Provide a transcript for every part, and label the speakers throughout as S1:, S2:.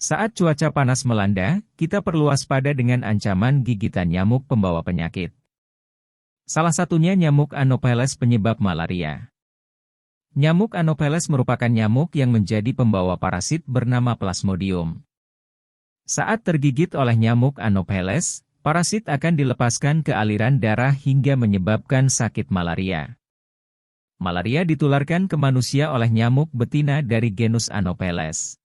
S1: Saat cuaca panas melanda, kita perlu waspada dengan ancaman gigitan nyamuk pembawa penyakit. Salah satunya nyamuk Anopheles penyebab malaria. Nyamuk Anopheles merupakan nyamuk yang menjadi pembawa parasit bernama Plasmodium. Saat tergigit oleh nyamuk Anopheles, parasit akan dilepaskan ke aliran darah hingga menyebabkan sakit malaria. Malaria ditularkan ke manusia oleh nyamuk betina dari genus Anopheles.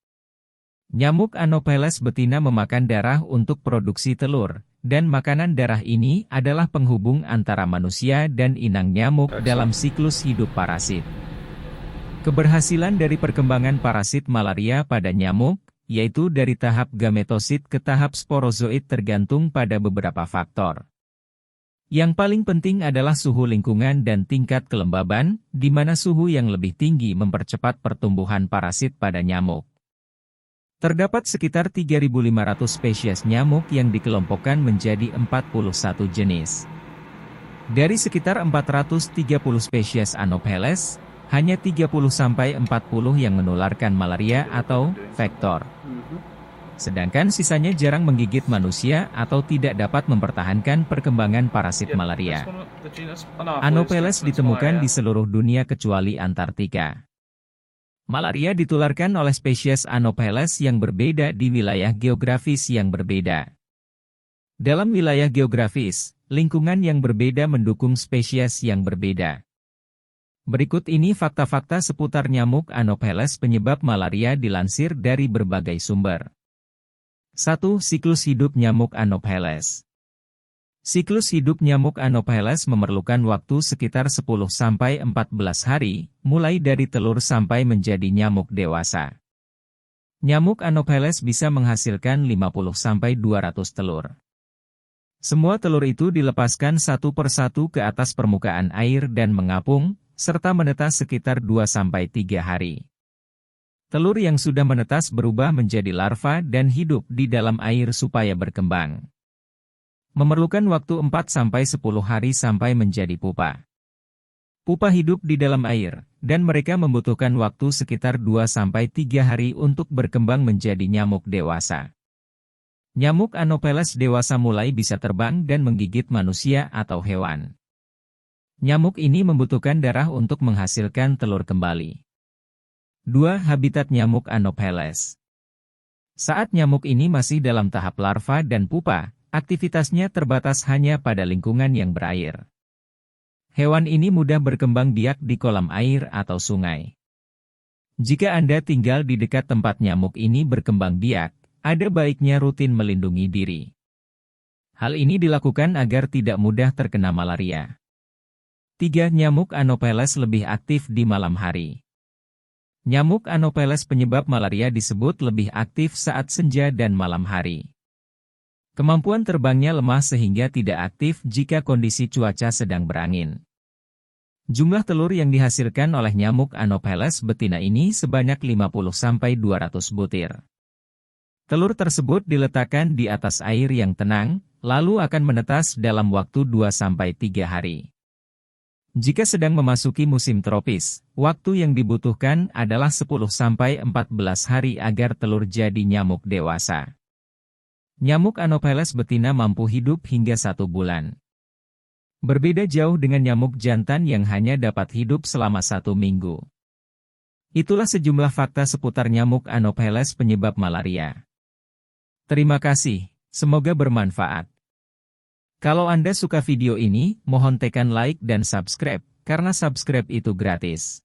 S1: Nyamuk Anopheles betina memakan darah untuk produksi telur, dan makanan darah ini adalah penghubung antara manusia dan inang nyamuk dalam siklus hidup parasit. Keberhasilan dari perkembangan parasit malaria pada nyamuk, yaitu dari tahap gametosit ke tahap sporozoid tergantung pada beberapa faktor. Yang paling penting adalah suhu lingkungan dan tingkat kelembaban, di mana suhu yang lebih tinggi mempercepat pertumbuhan parasit pada nyamuk. Terdapat sekitar 3.500 spesies nyamuk yang dikelompokkan menjadi 41 jenis. Dari sekitar 430 spesies Anopheles, hanya 30-40 yang menularkan malaria atau vektor. Sedangkan sisanya jarang menggigit manusia atau tidak dapat mempertahankan perkembangan parasit malaria. Anopheles ditemukan di seluruh dunia kecuali Antartika. Malaria ditularkan oleh spesies Anopheles yang berbeda di wilayah geografis yang berbeda. Dalam wilayah geografis, lingkungan yang berbeda mendukung spesies yang berbeda. Berikut ini fakta-fakta seputar nyamuk Anopheles penyebab malaria dilansir dari berbagai sumber. 1. Siklus hidup nyamuk Anopheles. Siklus hidup nyamuk Anopheles memerlukan waktu sekitar 10-14 hari, mulai dari telur sampai menjadi nyamuk dewasa. Nyamuk Anopheles bisa menghasilkan 50-200 telur. Semua telur itu dilepaskan satu persatu ke atas permukaan air dan mengapung, serta menetas sekitar 2-3 hari. Telur yang sudah menetas berubah menjadi larva dan hidup di dalam air supaya berkembang. Memerlukan waktu 4-10 hari sampai menjadi pupa. Pupa hidup di dalam air, dan mereka membutuhkan waktu sekitar 2-3 hari untuk berkembang menjadi nyamuk dewasa. Nyamuk Anopheles dewasa mulai bisa terbang dan menggigit manusia atau hewan. Nyamuk ini membutuhkan darah untuk menghasilkan telur kembali. 2. Habitat nyamuk Anopheles. Saat nyamuk ini masih dalam tahap larva dan pupa, aktivitasnya terbatas hanya pada lingkungan yang berair. Hewan ini mudah berkembang biak di kolam air atau sungai. Jika Anda tinggal di dekat tempat nyamuk ini berkembang biak, ada baiknya rutin melindungi diri. Hal ini dilakukan agar tidak mudah terkena malaria. 3. Nyamuk Anopheles lebih aktif di malam hari. Nyamuk Anopheles penyebab malaria disebut lebih aktif saat senja dan malam hari. Kemampuan terbangnya lemah sehingga tidak aktif jika kondisi cuaca sedang berangin. Jumlah telur yang dihasilkan oleh nyamuk Anopheles betina ini sebanyak 50-200 butir. Telur tersebut diletakkan di atas air yang tenang, lalu akan menetas dalam waktu 2-3 hari. Jika sedang memasuki musim tropis, waktu yang dibutuhkan adalah 10-14 hari agar telur jadi nyamuk dewasa. Nyamuk Anopheles betina mampu hidup hingga 1 bulan. Berbeda jauh dengan nyamuk jantan yang hanya dapat hidup selama 1 minggu. Itulah sejumlah fakta seputar nyamuk Anopheles penyebab malaria. Terima kasih, semoga bermanfaat. Kalau Anda suka video ini, mohon tekan like dan subscribe, karena subscribe itu gratis.